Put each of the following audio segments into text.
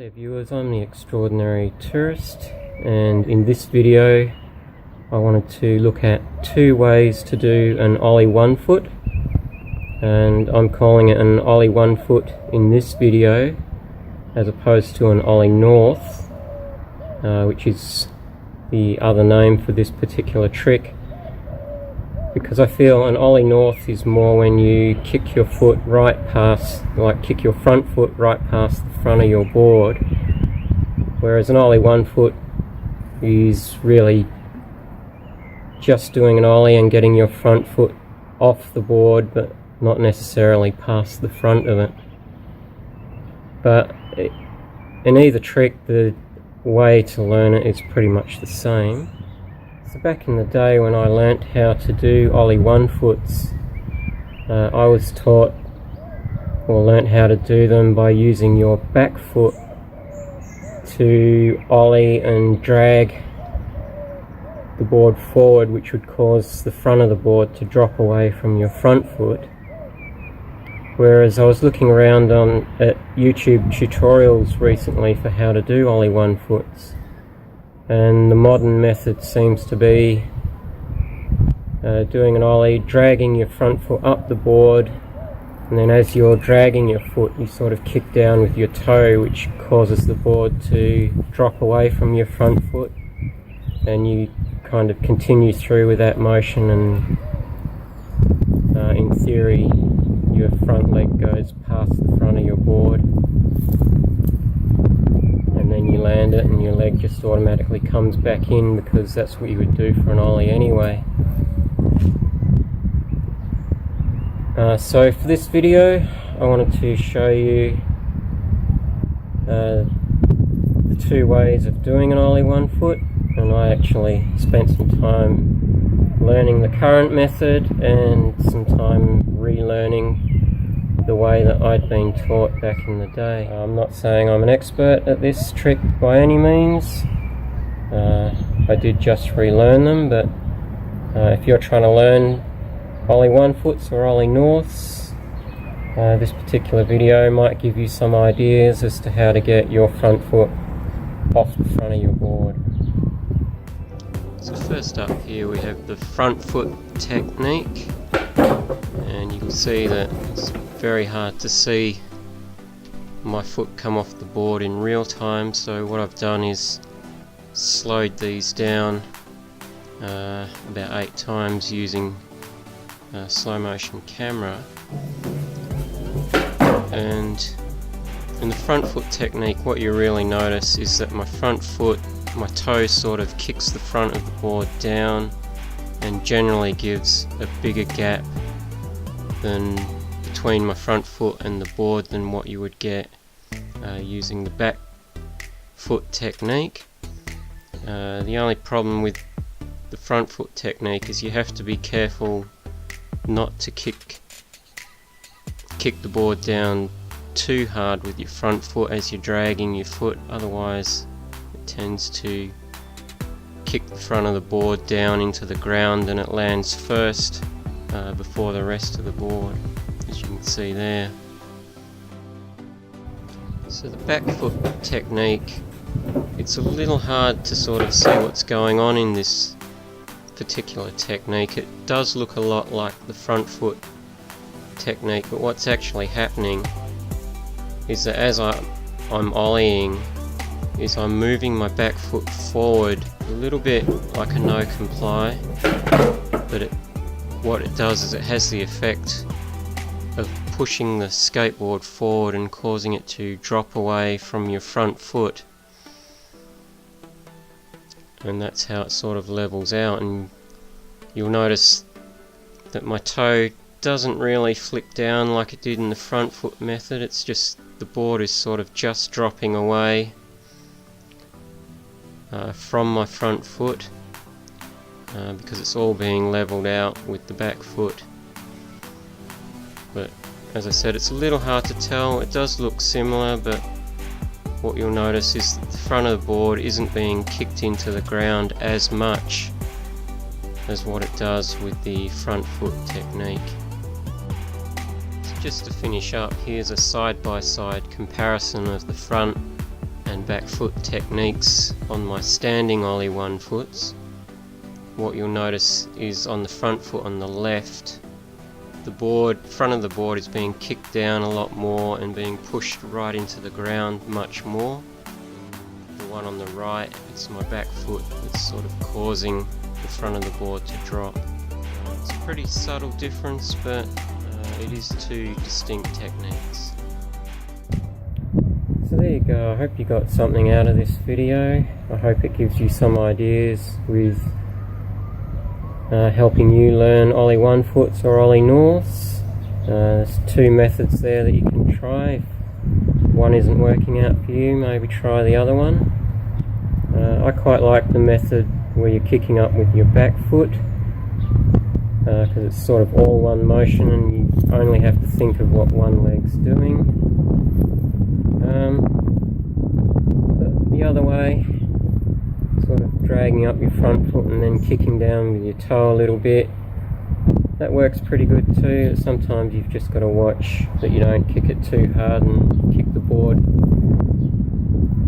Hey viewers, I'm the Extraordinary Tourist, and in this video I wanted to look at two ways to do an Ollie One Foot, and I'm calling it an Ollie One Foot in this video as opposed to an Ollie North, which is the other name for this particular trick, because I feel an Ollie North is more when you kick your foot right past, like kick your front foot right past the front of your board, whereas an Ollie One Foot is really just doing an ollie and getting your front foot off the board but not necessarily past the front of it. But in either trick, the way to learn it is pretty much the same. So back in the day when I learnt how to do Ollie One Foots, I was taught or learnt how to do them by using your back foot to ollie and drag the board forward, which would cause the front of the board to drop away from your front foot. Whereas I was looking around at YouTube tutorials recently for how to do Ollie One Foots, and the modern method seems to be doing an ollie, dragging your front foot up the board, and then as you're dragging your foot you sort of kick down with your toe, which causes the board to drop away from your front foot, and you kind of continue through with that motion, and in theory your front leg goes past the front of your board, and then you land it and your leg just automatically comes back in, because that's what you would do for an ollie anyway. So for this video I wanted to show you the two ways of doing an Ollie One Foot, and I actually spent some time learning the current method and some time relearning the way that I'd been taught back in the day. I'm not saying I'm an expert at this trick by any means. I did just relearn them, but if you're trying to learn Ollie One Foots or Ollie Norths, this particular video might give you some ideas as to how to get your front foot off the front of your board. So first up here we have the front foot technique, and you can see that it's very hard to see my foot come off the board in real time, so what I've done is slowed these down about 8 times using a slow motion camera. And in the front foot technique, what you really notice is that my front foot, my toe sort of kicks the front of the board down and generally gives a bigger gap than between my front foot and the board than what you would get using the back foot technique. The only problem with the front foot technique is you have to be careful not to kick the board down too hard with your front foot as you're dragging your foot, otherwise it tends to kick the front of the board down into the ground and it lands first before the rest of the board, as you can see there. So the back foot technique, it's a little hard to sort of see what's going on in this particular technique. It does look a lot like the front foot technique, but what's actually happening is that as I'm ollieing, is I'm moving my back foot forward a little bit like a no comply, but what it does is it has the effect of pushing the skateboard forward and causing it to drop away from your front foot, and that's how it sort of levels out. And you'll notice that my toe doesn't really flick down like it did in the front foot method. It's just the board is sort of just dropping away from my front foot because it's all being leveled out with the back foot. But as I said, it's a little hard to tell. It does look similar, but what you'll notice is that the front of the board isn't being kicked into the ground as much as what it does with the front foot technique. So just to finish up, here's a side-by-side comparison of the front and back foot techniques on my standing Ollie One Foots. What you'll notice is on the front foot on the left, the front of the board is being kicked down a lot more and being pushed right into the ground much more. The one on the right, it's my back foot that's sort of causing the front of the board to drop. It's a pretty subtle difference, but it is two distinct techniques. So there you go, I hope you got something out of this video. I hope it gives you some ideas with helping you learn Ollie One Foots or Ollie Norths. There's two methods there that you can try. If one isn't working out for you, maybe try the other one. I quite like the method where you're kicking up with your back foot, because it's sort of all one motion and you only have to think of what one leg's doing. But the other way, sort of dragging up your front foot and then kicking down with your toe a little bit, that works pretty good too. Sometimes you've just got to watch that you don't kick it too hard and kick the board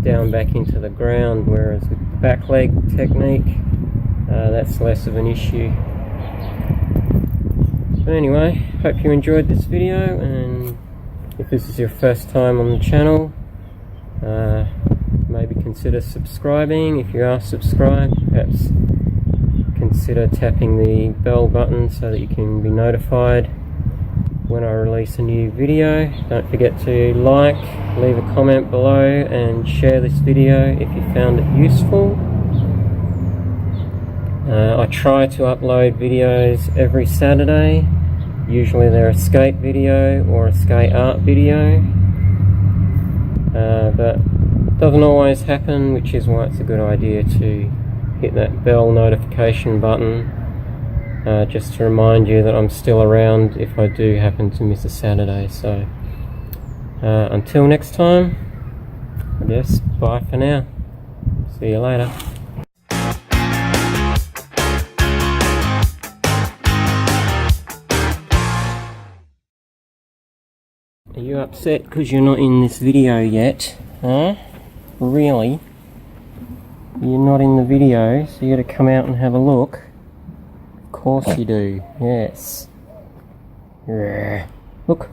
down back into the ground, whereas with the back leg technique, that's less of an issue. But anyway, hope you enjoyed this video, and if this is your first time on the channel, maybe consider subscribing. If you are subscribed, perhaps consider tapping the bell button so that you can be notified when I release a new video. Don't forget to like, leave a comment below and share this video if you found it useful. I try to upload videos every Saturday. Usually they're a skate video or a skate art video, but it doesn't always happen, which is why it's a good idea to hit that bell notification button, just to remind you that I'm still around if I do happen to miss a Saturday. So until next time, I guess bye for now. See you later. Are you upset because you're not in this video yet? Huh? Really? You're not in the video, so you gotta come out and have a look. Of course you do, yes. Look.